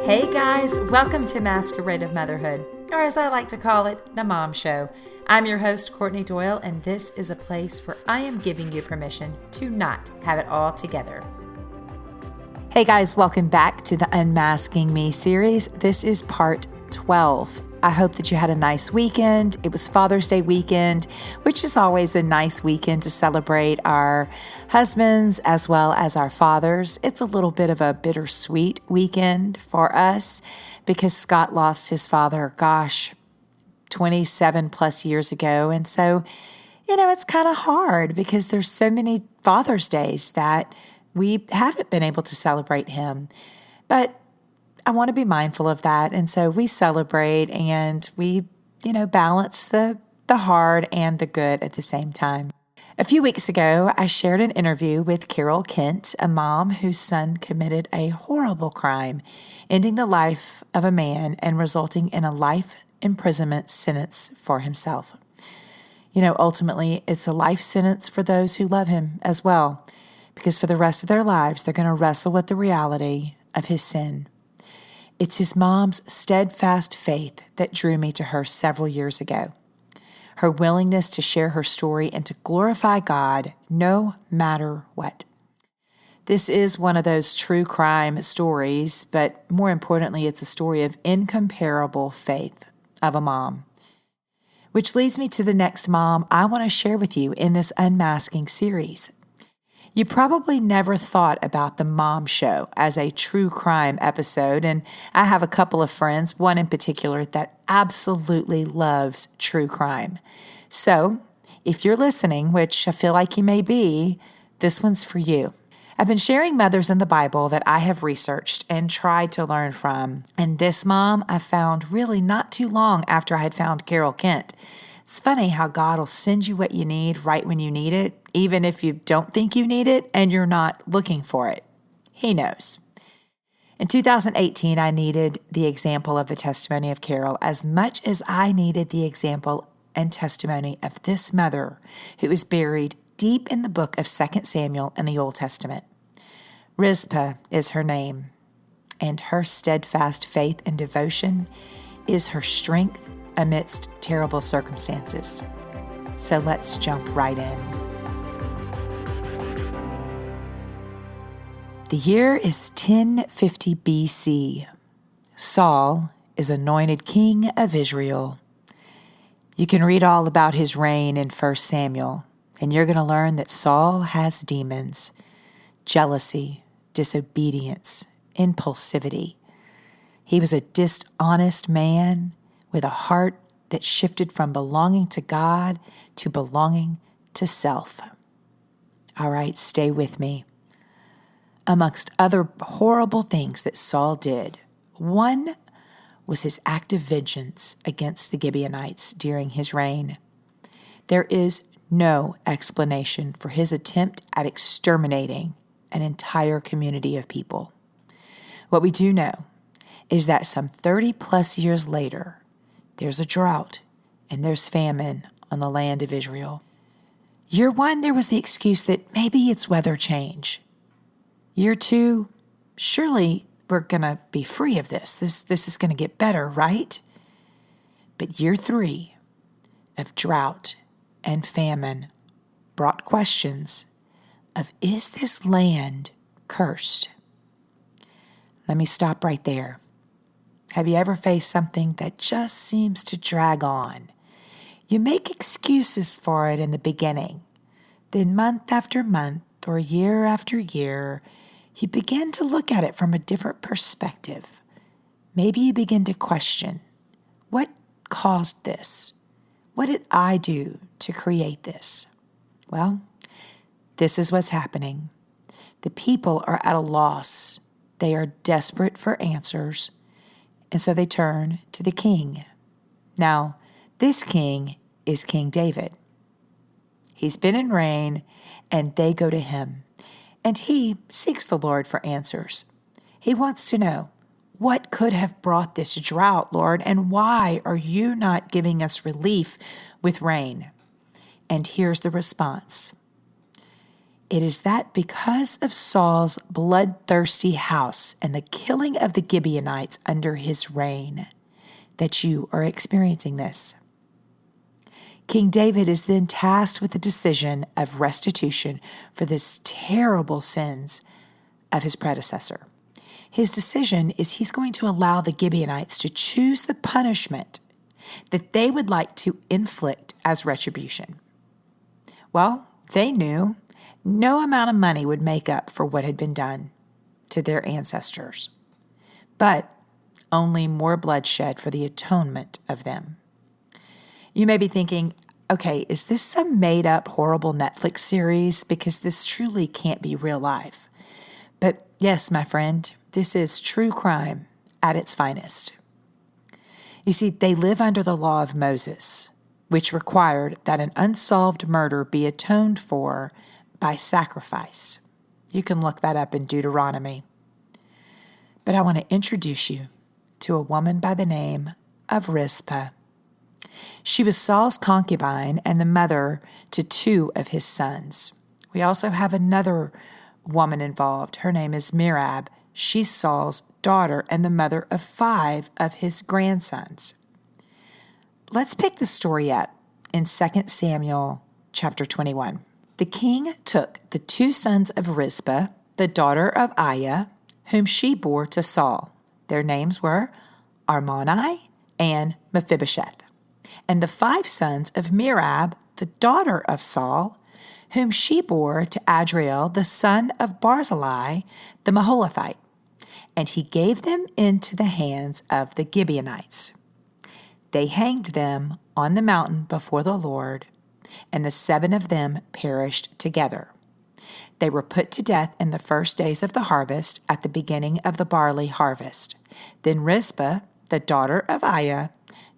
Hey guys, welcome to Masquerade of Motherhood, or as I like to call it, the Mom Show. I'm your host, Courtney Doyle, and this is a place where I am giving you permission to not have it all together. Hey guys, welcome back to the Unmasking Me series. This is part 12. I hope that you had a nice weekend. It was Father's Day weekend, which is always a nice weekend to celebrate our husbands as well as our fathers. It's a little bit of a bittersweet weekend for us because Scott lost his father, 27 plus years ago. And so, it's kind of hard because there's so many Father's Days that we haven't been able to celebrate him. But I want to be mindful of that. And so we celebrate and we, balance the hard and the good at the same time. A few weeks ago, I shared an interview with Carol Kent, a mom whose son committed a horrible crime, ending the life of a man and resulting in a life imprisonment sentence for himself. Ultimately, it's a life sentence for those who love him as well, because for the rest of their lives, they're going to wrestle with the reality of his sin. It's his mom's steadfast faith that drew me to her several years ago. Her willingness to share her story and to glorify God no matter what. This is one of those true crime stories, but more importantly, it's a story of incomparable faith of a mom. Which leads me to the next mom I want to share with you in this Unmasking series. You probably never thought about the Mom Show as a true crime episode, and I have a couple of friends, one in particular, that absolutely loves true crime. So, if you're listening, which I feel like you may be, this one's for you. I've been sharing mothers in the Bible that I have researched and tried to learn from, and this mom I found really not too long after I had found Carol Kent. It's funny how God will send you what you need right when you need it, even if you don't think you need it and you're not looking for it. He knows. In 2018, I needed the example of the testimony of Carol as much as I needed the example and testimony of this mother who is buried deep in the book of 2 Samuel in the Old Testament. Rizpah is her name, and her steadfast faith and devotion is her strength amidst terrible circumstances. So let's jump right in. The year is 1050 BC. Saul is anointed king of Israel. You can read all about his reign in 1 Samuel, and you're going to learn that Saul has demons: jealousy, disobedience, impulsivity. He was a dishonest man with a heart that shifted from belonging to God to belonging to self. All right, stay with me. Amongst other horrible things that Saul did, one was his act of vengeance against the Gibeonites during his reign. There is no explanation for his attempt at exterminating an entire community of people. What we do know is that some 30 plus years later, there's a drought and there's famine on the land of Israel. Year one, there was the excuse that maybe it's weather change. Year two, surely we're going to be free of this. This is going to get better, right? But year three of drought and famine brought questions of, is this land cursed? Let me stop right there. Have you ever faced something that just seems to drag on? You make excuses for it in the beginning. Then month after month or year after year, you begin to look at it from a different perspective. Maybe you begin to question, what caused this? What did I do to create this? Well, this is what's happening. The people are at a loss. They are desperate for answers. And so they turn to the king. Now, this king is King David. He's been in reign, and they go to him. And he seeks the Lord for answers. He wants to know, what could have brought this drought, Lord, and why are you not giving us relief with rain? And here's the response. it is that because of Saul's bloodthirsty house and the killing of the Gibeonites under his reign that you are experiencing this. King David is then tasked with the decision of restitution for this terrible sins of his predecessor. His decision is he's going to allow the Gibeonites to choose the punishment that they would like to inflict as retribution. Well, they knew no amount of money would make up for what had been done to their ancestors, but only more bloodshed for the atonement of them. You may be thinking, okay, is this some made-up horrible Netflix series? Because this truly can't be real life. But yes, my friend, this is true crime at its finest. You see, they live under the law of Moses, which required that an unsolved murder be atoned for by sacrifice. You can look that up in Deuteronomy. But I want to introduce you to a woman by the name of Rizpah. She was Saul's concubine and the mother to 2 of his sons. We also have another woman involved. Her name is Merab. She's Saul's daughter and the mother of 5 of his grandsons. Let's pick the story up in 2 Samuel chapter 21. The king took the 2 sons of Rizpah, the daughter of Aiah, whom she bore to Saul. Their names were Armoni and Mephibosheth, and the 5 sons of Merab, the daughter of Saul, whom she bore to Adriel, the son of Barzillai, the Maholathite, and he gave them into the hands of the Gibeonites. They hanged them on the mountain before the Lord, and the 7 of them perished together. They were put to death in the first days of the harvest at the beginning of the barley harvest. Then Rizpah, the daughter of Aiah,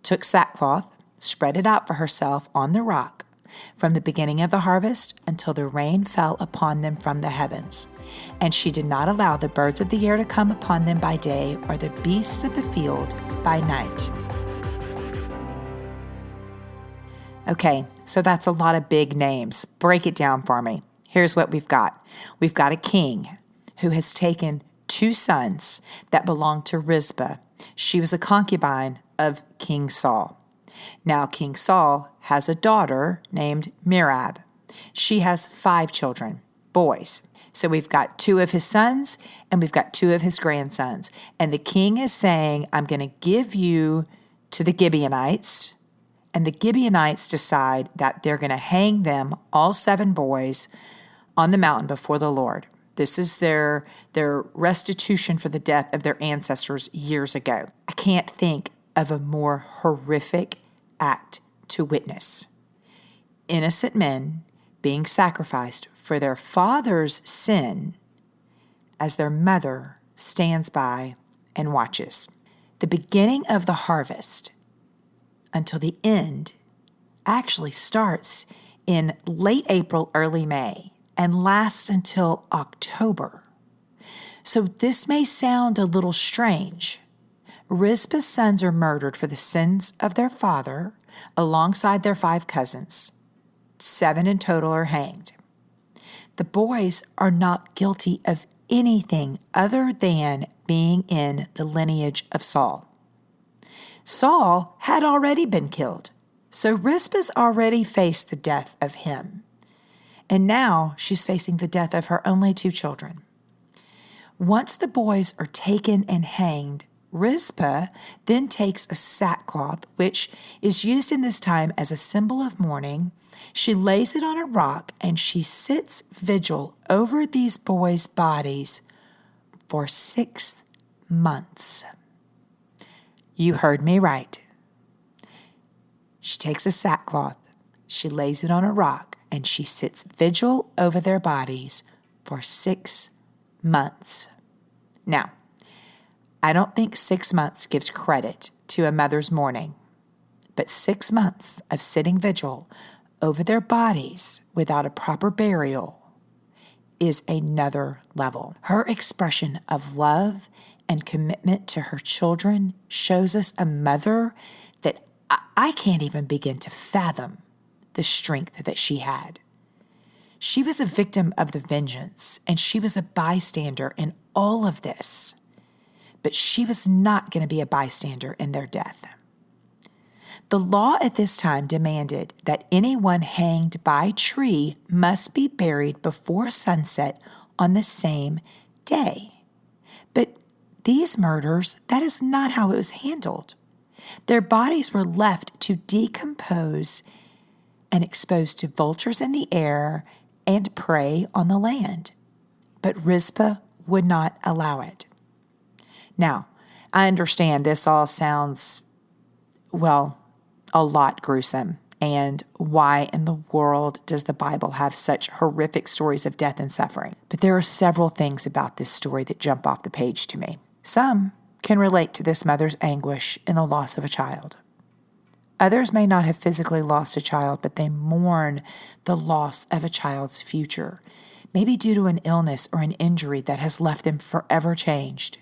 took sackcloth, spread it out for herself on the rock, from the beginning of the harvest until the rain fell upon them from the heavens. And she did not allow the birds of the air to come upon them by day, or the beasts of the field by night. Okay, so that's a lot of big names. Break it down for me. Here's what we've got. We've got a king who has taken 2 sons that belonged to Rizpah. She was a concubine of King Saul. Now, King Saul has a daughter named Merab. She has 5 children, boys. So we've got 2 of his sons and we've got 2 of his grandsons. And the king is saying, I'm going to give you to the Gibeonites. And the Gibeonites decide that they're going to hang them, all 7 boys, on the mountain before the Lord. This is their restitution for the death of their ancestors years ago. I can't think of a more horrific act to witness. Innocent men being sacrificed for their father's sin as their mother stands by and watches. The beginning of the harvest until the end actually starts in late April, early May, and lasts until October. So this may sound a little strange. Rizpah's sons are murdered for the sins of their father alongside their 5 cousins. 7 in total are hanged. The boys are not guilty of anything other than being in the lineage of Saul. Saul had already been killed, so Rizpah's already faced the death of him. And now she's facing the death of her only 2 children. Once the boys are taken and hanged, Rizpah then takes a sackcloth, which is used in this time as a symbol of mourning. She lays it on a rock and she sits vigil over these boys' bodies for 6 months. You heard me right. She takes a sackcloth, she lays it on a rock, and she sits vigil over their bodies for 6 months. Now, I don't think 6 months gives credit to a mother's mourning, but 6 months of sitting vigil over their bodies without a proper burial is another level. Her expression of love and commitment to her children shows us a mother that I can't even begin to fathom the strength that she had. She was a victim of the vengeance, and she was a bystander in all of this. But she was not going to be a bystander in their death. The law at this time demanded that anyone hanged by tree must be buried before sunset on the same day. But these murders, that is not how it was handled. Their bodies were left to decompose and exposed to vultures in the air and prey on the land. But Rizpah would not allow it. Now, I understand this all sounds, well, a lot gruesome. And why in the world does the Bible have such horrific stories of death and suffering? But there are several things about this story that jump off the page to me. Some can relate to this mother's anguish in the loss of a child. Others may not have physically lost a child, but they mourn the loss of a child's future, maybe due to an illness or an injury that has left them forever changed.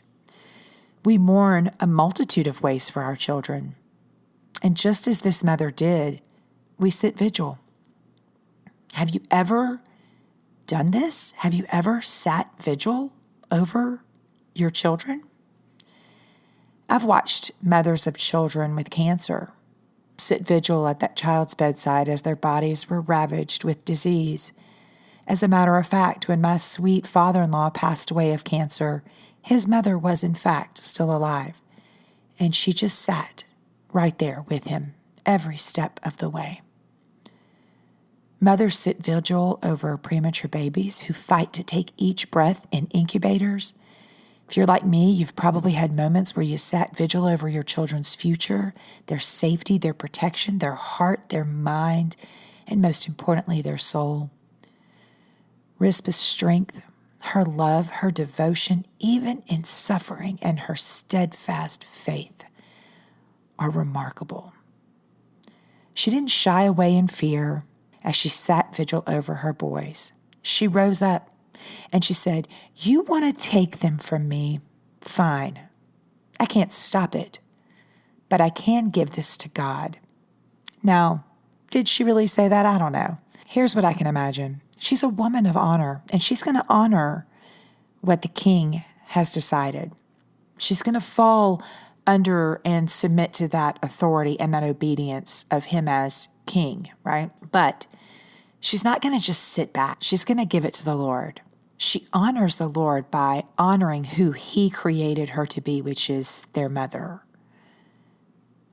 We mourn a multitude of ways for our children. And just as this mother did, we sit vigil. Have you ever done this? Have you ever sat vigil over your children? I've watched mothers of children with cancer sit vigil at that child's bedside as their bodies were ravaged with disease. As a matter of fact, when my sweet father-in-law passed away of cancer, his mother was in fact still alive, and she just sat right there with him every step of the way. Mothers sit vigil over premature babies who fight to take each breath in incubators. If you're like me, you've probably had moments where you sat vigil over your children's future, their safety, their protection, their heart, their mind, and most importantly, their soul. Rizpah's strength, her love, her devotion, even in suffering, and her steadfast faith are remarkable. She didn't shy away in fear as she sat vigil over her boys. She rose up and she said, "You want to take them from me? Fine. I can't stop it, but I can give this to God." Now, did she really say that? I don't know. Here's what I can imagine. She's a woman of honor, and she's going to honor what the king has decided. She's going to fall under and submit to that authority and that obedience of him as king, right? But she's not going to just sit back. She's going to give it to the Lord. She honors the Lord by honoring who he created her to be, which is their mother.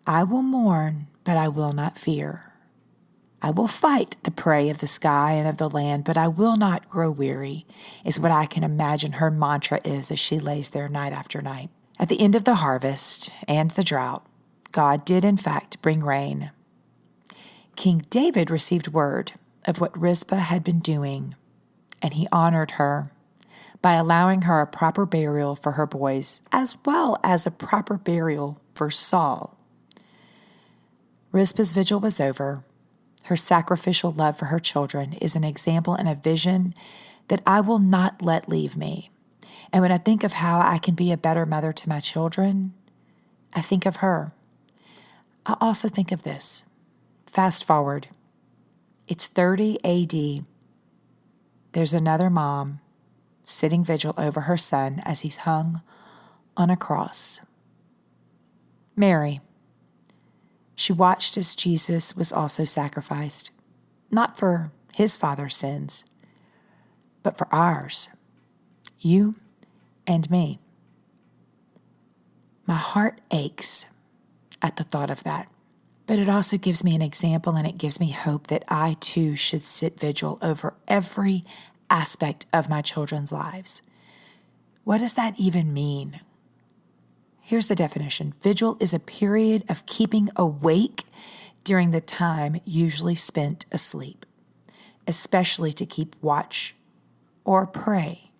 "I will mourn, but I will not fear. I will fight the prey of the sky and of the land, but I will not grow weary," is what I can imagine her mantra is as she lays there night after night. At the end of the harvest and the drought, God did in fact bring rain. King David received word of what Rizpah had been doing, and he honored her by allowing her a proper burial for her boys, as well as a proper burial for Saul. Rizpah's vigil was over. Her sacrificial love for her children is an example and a vision that I will not let leave me. And when I think of how I can be a better mother to my children, I think of her. I also think of this. Fast forward. It's 30 AD. There's another mom sitting vigil over her son as he's hung on a cross. Mary. She watched as Jesus was also sacrificed, not for his father's sins, but for ours, you and me. My heart aches at the thought of that, but it also gives me an example, and it gives me hope that I too should sit vigil over every aspect of my children's lives. What does that even mean? Here's the definition. Vigil is a period of keeping awake during the time usually spent asleep, especially to keep watch or pray.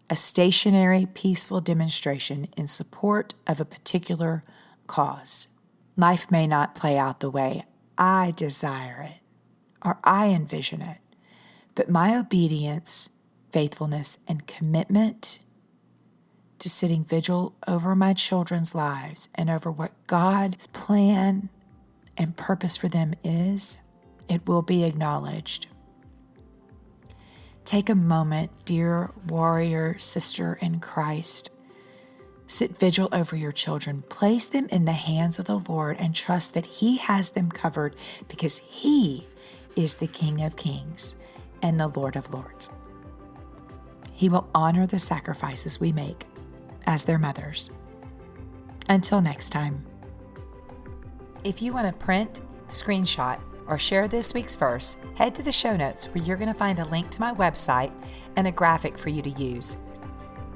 A stationary, peaceful demonstration in support of a particular cause. Life may not play out the way I desire it or I envision it, but my obedience, faithfulness, and commitment to sitting vigil over my children's lives and over what God's plan and purpose for them is, it will be acknowledged. Take a moment, dear warrior sister in Christ. Sit vigil over your children. Place them in the hands of the Lord and trust that He has them covered because He is the King of Kings and the Lord of Lords. He will honor the sacrifices we make as their mothers. Until next time. If you want to print, screenshot, or share this week's verse, head to the show notes where you're going to find a link to my website and a graphic for you to use.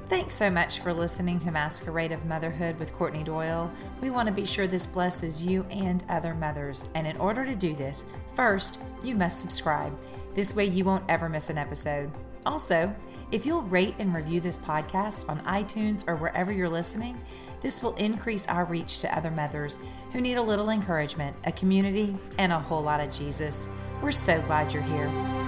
Thanks so much for listening to Masquerade of Motherhood with Courtney Doyle. We want to be sure this blesses you and other mothers. And in order to do this, first, you must subscribe. This way you won't ever miss an episode. Also, if you'll rate and review this podcast on iTunes or wherever you're listening, this will increase our reach to other mothers who need a little encouragement, a community, and a whole lot of Jesus. We're so glad you're here.